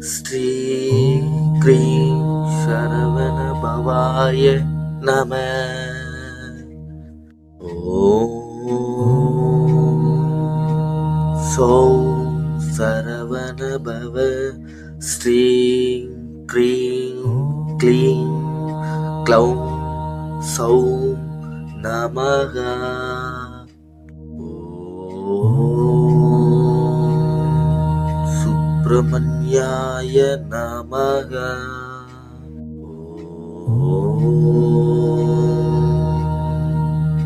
Sri cream Saravana பவாய நம. ஓம் சௌம் சரவண பவ. ஸ்ரீம் க்ரீம் க்ளீம் க்ளௌம் சௌம் நமக. சுப்பிரமணியாய நமக.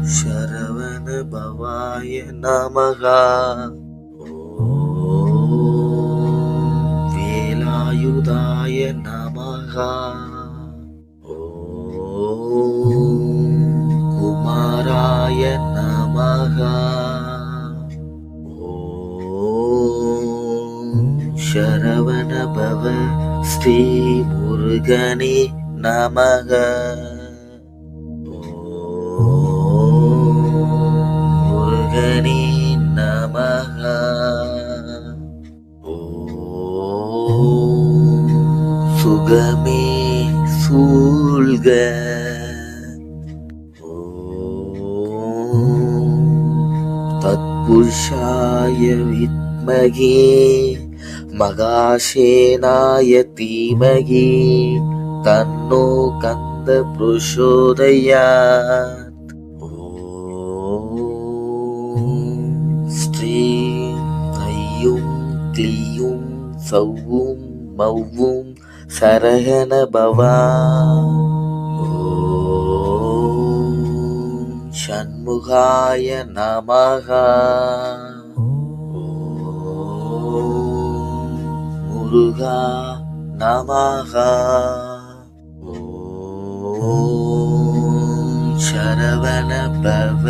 சரவண பவாய நமக. வேலாயுதாய நமக. குமாராய நமக. சரவண பவ. ஸ்ரீ முருகனே நமக. முருகனே நமக. சுகமே சூழ்க. தத்புருஷாய வித்மகே மகாசேனாய தீமகி தன்னோ கந்த பிரசோதயாத். ஸ்ரீம் ஐயும் க்ளீயும் சௌவும் மௌவும் சரஹண பவா. ஷண்முகாய நமக. முருகா நமக. சரவண பவ.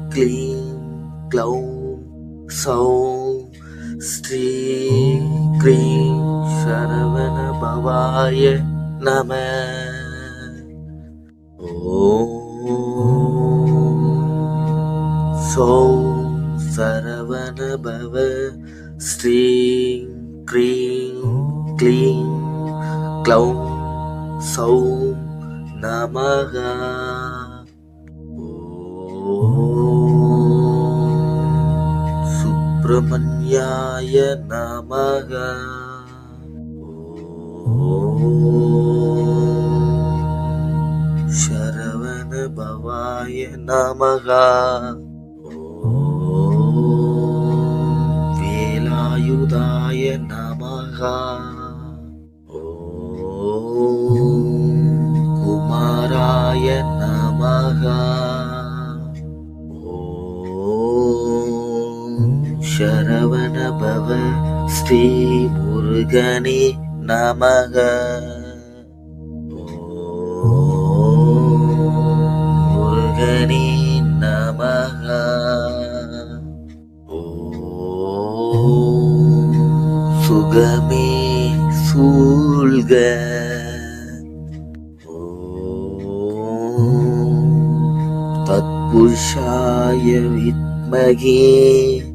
க்ளீம் க்ளௌம் சௌம் ஸ்ரீ க்ரீம் சரவண பவாய நம. சௌம் சரவண பவ. ஸ்ரீ க்ரீம் க்ளீம் க்ளௌம் சௌம் நமக. சுப்பிரமணியாய நமக. சரவண பவாய நமக. வேலாயுதாய நமக. குமாராய நமக. சரவண பவ. ஸ்ரீ முருகனே நமக. முருகனே நமக. சுகமே சூழ்க. தத்புருஷாய வித்மகே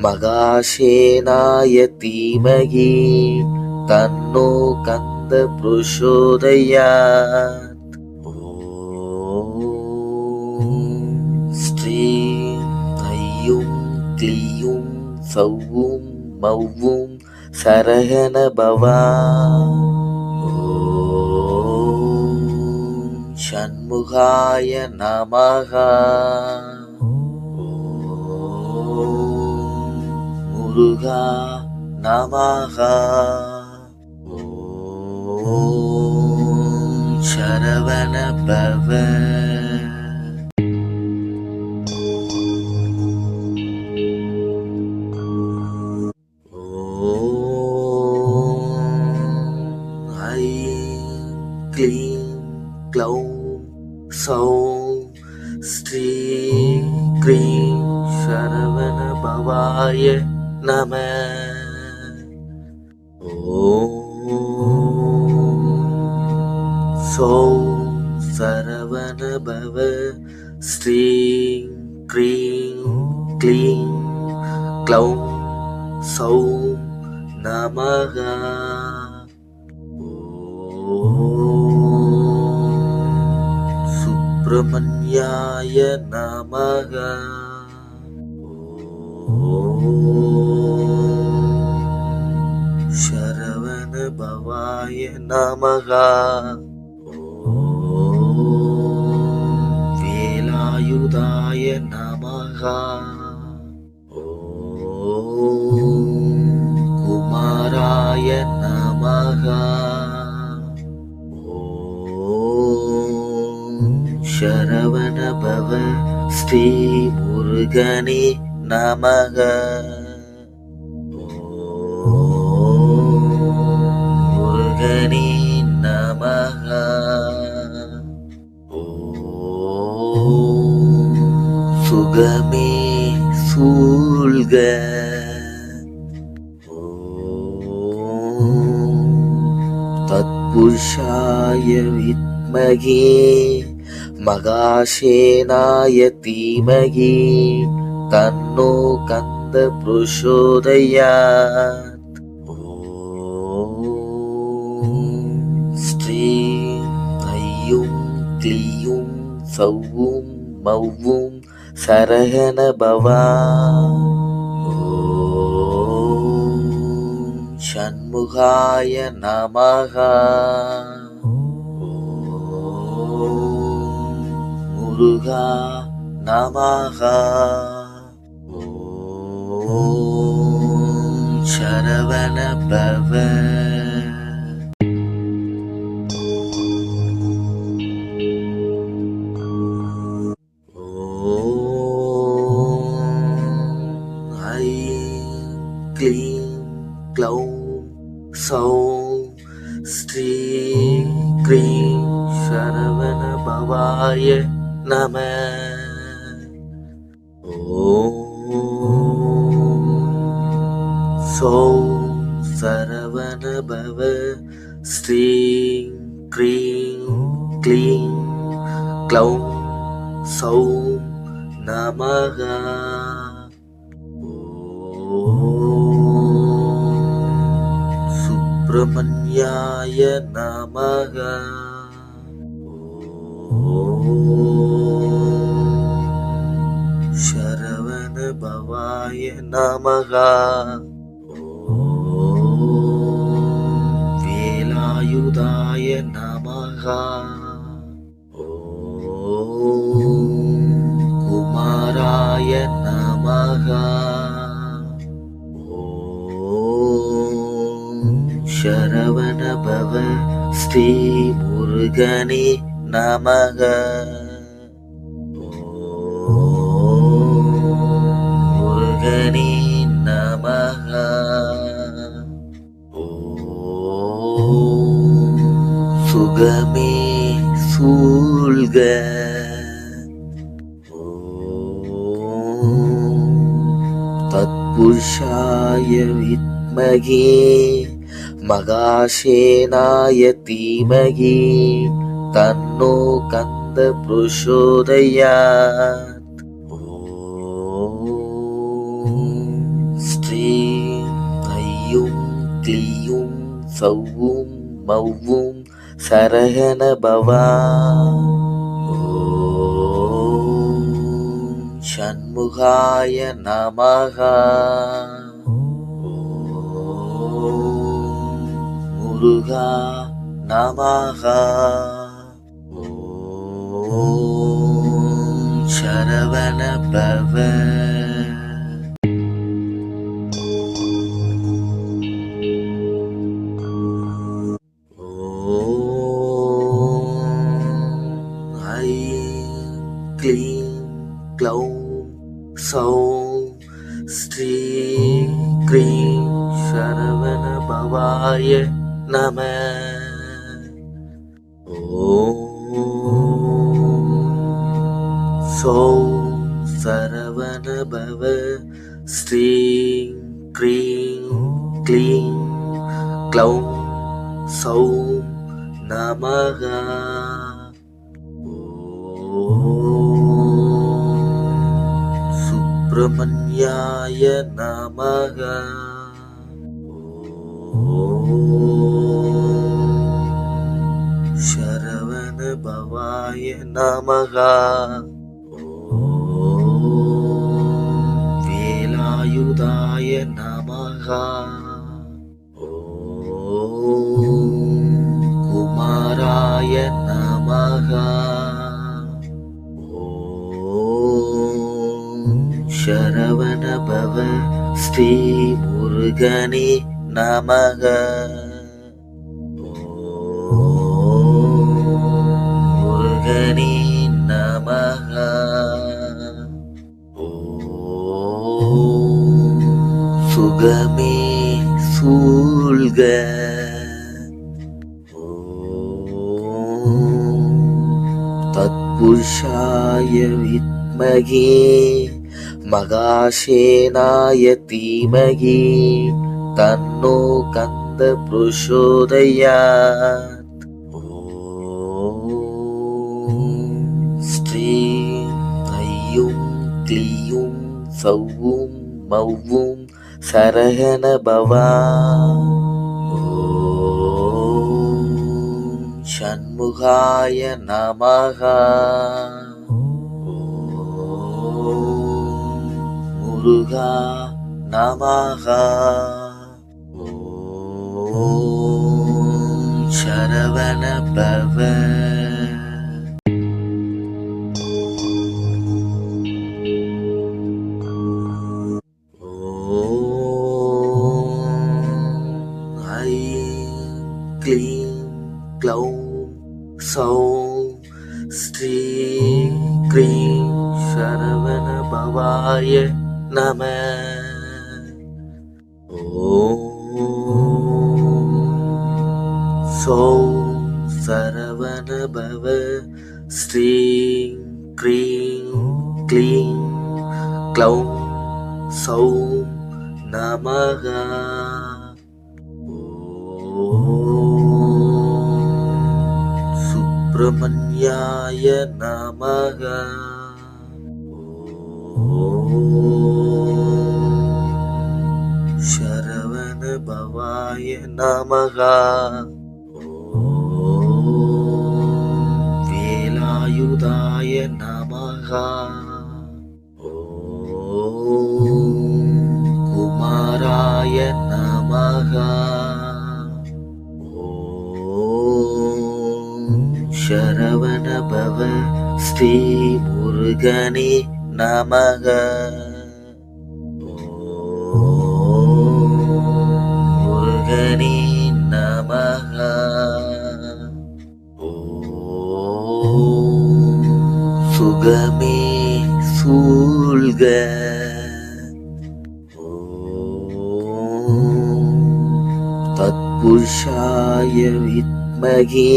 மகாசேனாய தீமகி தன்னோ கந்த பிரசோதயாத். ஸ்ரீம் ஐயும் க்ளீயும் சௌவும் மௌவும் சரஹண பவா. ஷண்முகாய நமக. முருகா நமக. சரவண பவ. க்ளீம் க்ளௌம் சௌம் ஸ்ரீ க்ரீம் சரவண பவாய நம. சௌம் சரவண பவ ஸ்ரீம் க்ரீம் க்ளீம் க்ளௌம் சௌம் நமக. சுப்பிரமணியாய நமக. சரவண பவாய நமக. வேலாயுதாய நமக. குமாராய நமக. சரவண பவ ஸ்ரீ முருகனே நமக. முருகனே நமக. சுகமே சூழ்க. தத்புருஷாய வித்மகே மகாசேனாய தீமகி தன்னோ கந்த பிரசோதயாத். ஸ்ரீம் ஐயும் க்ளீயும் சௌவும் மௌவும் சரஹண பவா. ஷண்முகாய நமக. முருகா நமக. சரவண பவ. க்ளீம் க்ளௌம் சௌம் ஸ்ரீம் க்ரீம் சரவண பவாய நம. சௌம் சரவண பவ ஸ்ரீம் க்ரீம் க்ளீம் க்ளௌம் சௌம் நமக. சுப்பிரமணியாய நமக. சரவண பவாய நமக. வேலாயுதாய நமக. குமாராய நமக. சரவண பவ ஸ்ரீ முருகனே நமக. முருகனே நமக. சுகமே சூழ்க. தத்புருஷாய வித்மகே மகாசேனாய தீமகி தன்னோ கந்த பிரசோதயாத். ஸ்ரீம் ஐயும் க்ளீயும் சௌவும் மௌவும் சரஹண பவா. ஷண்முகாய நமக. முருகா நமக. சரவண பவ. க்ளீம் க்ளௌம் சௌம் ஸ்ரீம் க்ரீம் சரவண பவாய நம. சௌம் சரவண பவ ஸ்ரீம் க்ரீம் க்ளீம் க்ளௌம் சௌம் நமக. நமக. சுப்பிரமணியாய நமக. சரவண பவாய நமக. வேலாயுதாய நமக. குமாராய நமக. சரவண பவ ஸ்ரீ முருகனே நமக. முருகனே நமக. சுகமே சூழ்க. தத்புருஷாய வித்மகே மகாசேனாய தீமகி தன்னோ கந்த பிரசோதயாத். ஸ்ரீம் ஐயும் க்ளீயும் சௌவும் மௌவும் சரஹண பவா. ஷண்முகாய நமக. முருகா நமக. சரவண பவ. க்ளீம் க்ளௌம் சௌம் ஸ்ரீம் க்ரீம் சரவண பவாய நம. சௌம் சரவண பவ ஸ்ரீம் க்ரீம் க்ளீம் க்ளௌம் சௌம் நமக. சுப்பிரமணியாய நமக. சரவண பவாய நமக. வேலாயுதாய நமக. குமாராய நமக. சரவண பவ ஸ்ரீ முருகனே நமக. முருகனே நமக. சுகமே சூழ்க. தத்புருஷாய வித்மகே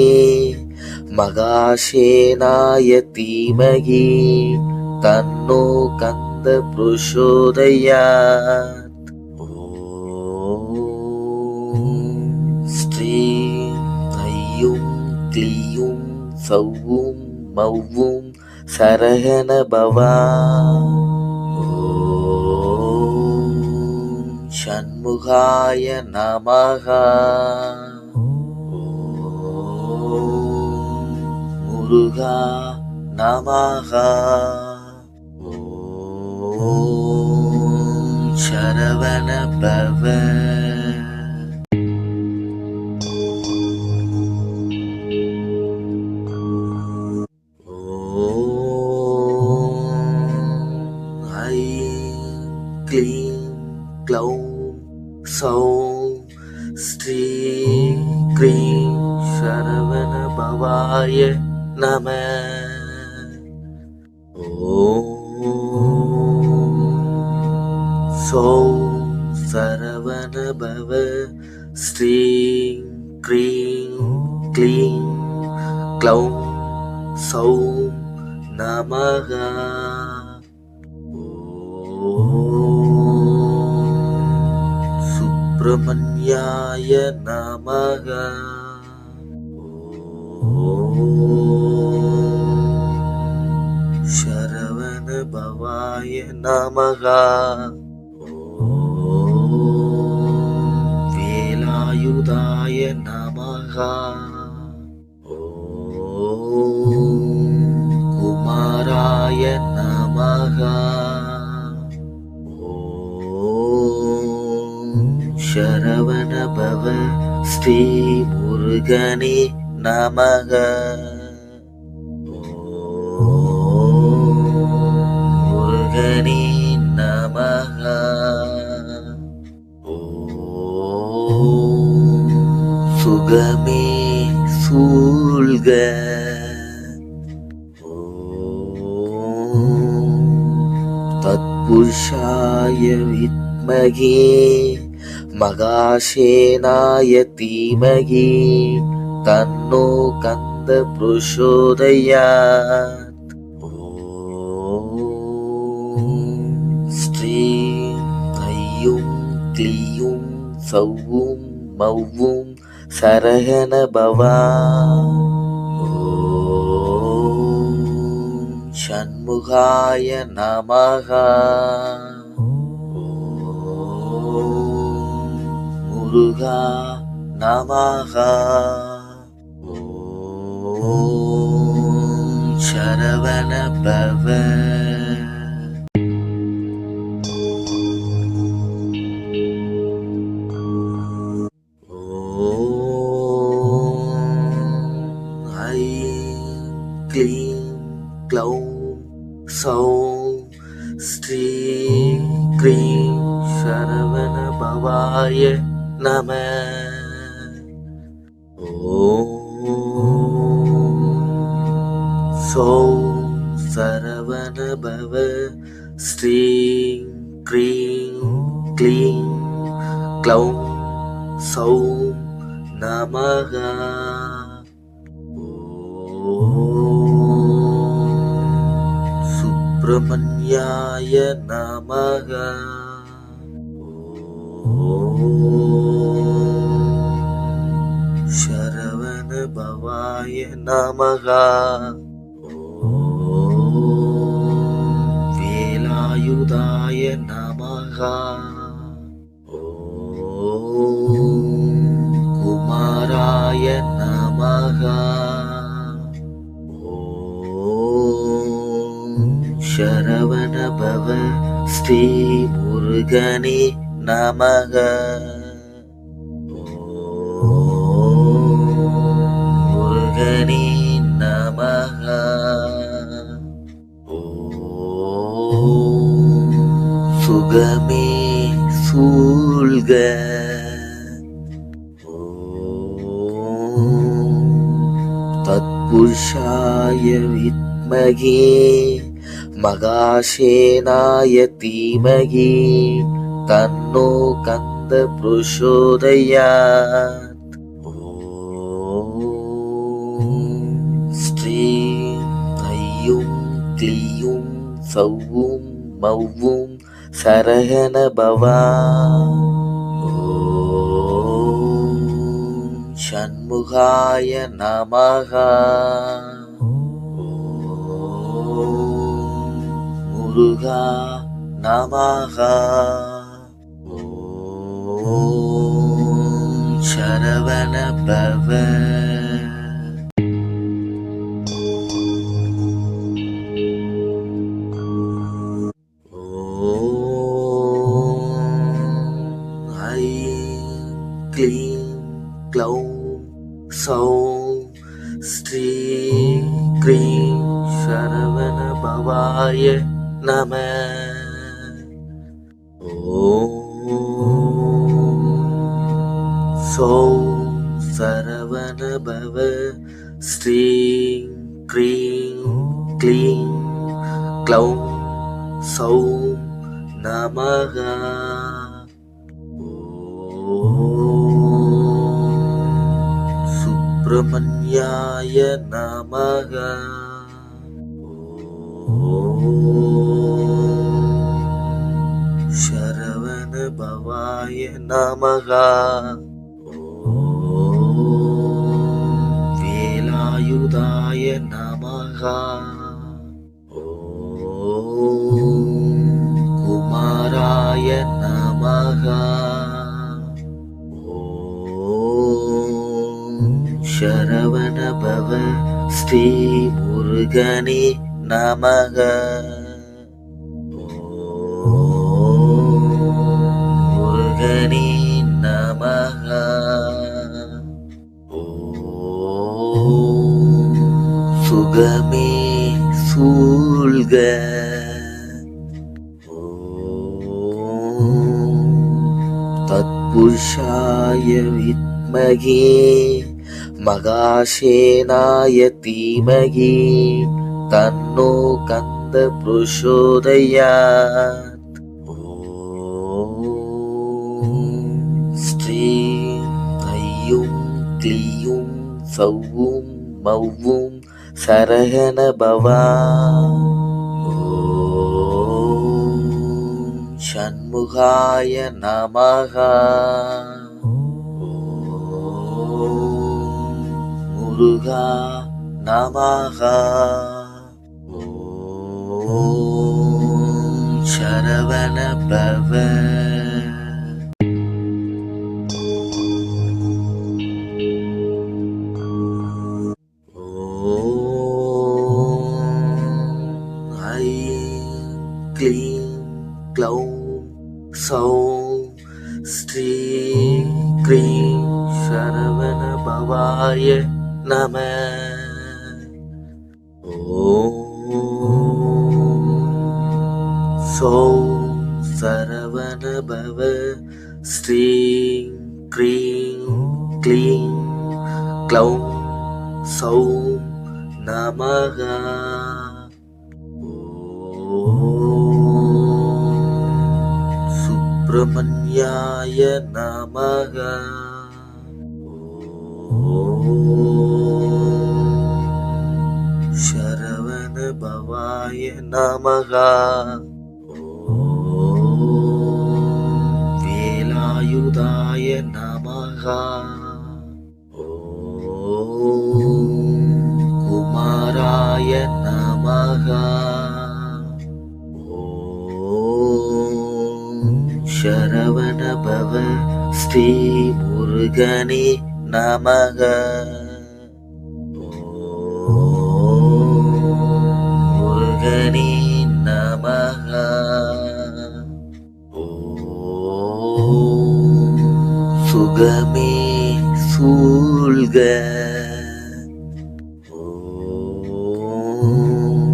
மகாசேனாய தீமகி தன்னோ கந்த பிரசோதயாத். ஸ்ரீம் ஐயும் க்ளீயும் சௌவும் மௌவும் சரஹண பவா. ஷண்முகாய நமக. முருகா நமக. சரவண பவ. க்ளீம் க்ளௌம் சௌம் ஸ்ரீம் க்ரீம் சரவண பவாய நம. சௌம் சரவண பவ ஸ்ரீம் க்ரீம் க்ளீம் க்ளௌம் சௌம் நமக. சுப்பிரமணியாய நமக. நமக. ஓம் வேலாயுதாய நமக. ஓம் குமாராய நமக. ஓம் சரவண பவ ஸ்ரீ முருகனே நமக. ஓம் முருகனே நமக. ஓம் சுகமே சூழ்க. ஓம் தத்புருஷாய வித்மகே மகாசேனாய தீமகி தன்னோ கந்த பிரசோதயாத். ஓம் ஸ்ரீம் ஐயும் க்ளீயும் சௌவும் மௌவும் சரஹண பவா. ஓம் ஷண்முகாய நமக. ஓம் முருகா நமக. ஓம் சரவண பவ. ஓம் ஐம் க்ளீம் க்ளௌம் சௌம் ஸ்ரீம் க்ரீம் சரவண பவாய நம. ஓம் சௌம் சரவண பவ ஸ்ரீம் க்ரீம் க்ளீம் க்ளௌம் சௌம் நமக. ஓம் சுப்பிரமண்யாய நமக. ஓம் சரவண பவாய நமக. ஓம் வேலாயுதாய நமக. ஓம் குமாராய நமக. ஓம் சரவண பவ ஸ்ரீ முருகனே நமக. ஓம் முருகனே நமக. ஓம் சுகமே சூழ்க. ஓம் தத்புருஷாய வித்மகே மகாசேனாய தீமகி தன்னோ கந்த பிரசோதயாத். ஓம் ஸ்ரீம் ஐயும் க்ளீயும் சௌவும் மௌவும் சரஹண பவா. ஓம் ஷண்முகாய நமக. ஓம் முருகா நமக. ஓம் சரவண பவ. ஓம் ஐம் க்ளீம் க்ளௌம் சௌம் ஸ்ரீம் க்ரீம் சரவண பவாய நம. ஓம் சௌம் சரவண பவ ஸ்ரீம் க்ரீம் க்ளீம் க்ளௌம் சௌம் நமக. ஓம் சுப்பிரமண்யாய நமக. ஓம் சரவண பவாய நமக. ஓம் வேலாயுதாய நமக. ஓம் ஓம் சரவண பவ ஸ்ரீ முருகனே நமக. ஓம் முருகனே நமக. ஓம் சுகமே சூழ்க. தத்புருஷாய வித்மகே மகாசேனாய தீமகி தன்னோ கந்த பிரசோதயாத். ஓம் ஸ்ரீம் ஐயும் க்ளீயும் சௌவும் மௌவும் சரஹண பவா. ஓம் ஷண்முகாய நமஹ. ஓம் முருகா நமஹ. ஓம் சரவண பவ. க்ளீம் க்ளௌம் சௌம் ஸ்ரீ க்ரீம் சரவண பவாய நம. ஓம் சௌம் சரவண பவ ஸ்ரீ க்ரீம் க்ளீம் க்ளௌம் சௌம் நமஹ. சுப்ரமண்யாய நமஹ. ஓம் சரவண பவாய நமஹ. ஓம் வேலாயுதாய நமஹ. ஓம் குமாராய நமஹ. சரவண பவ ஸ்ரீ முருகனே நமக. ஓம் முருகனே நமக. ஓம் சுகமே சூழ்க. ஓம்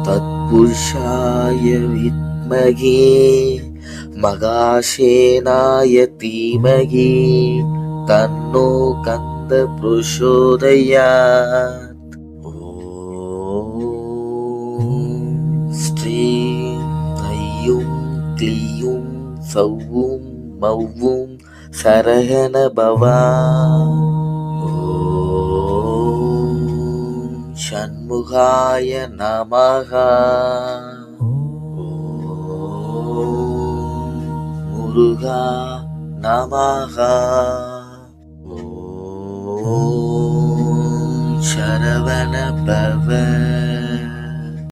தத்புருஷாய வித்மகே மகாசேனாய தீமகி தன்னோ கந்த பிரசோதயாத். ஓம் ஸ்ரீம் ஐயும் க்ளீயும் சௌவும் மௌவும் சரஹண பவா. ஓம் ஷண்முகாய நமஹ. முருகா நமஹ. ஓம் சரவண பவ.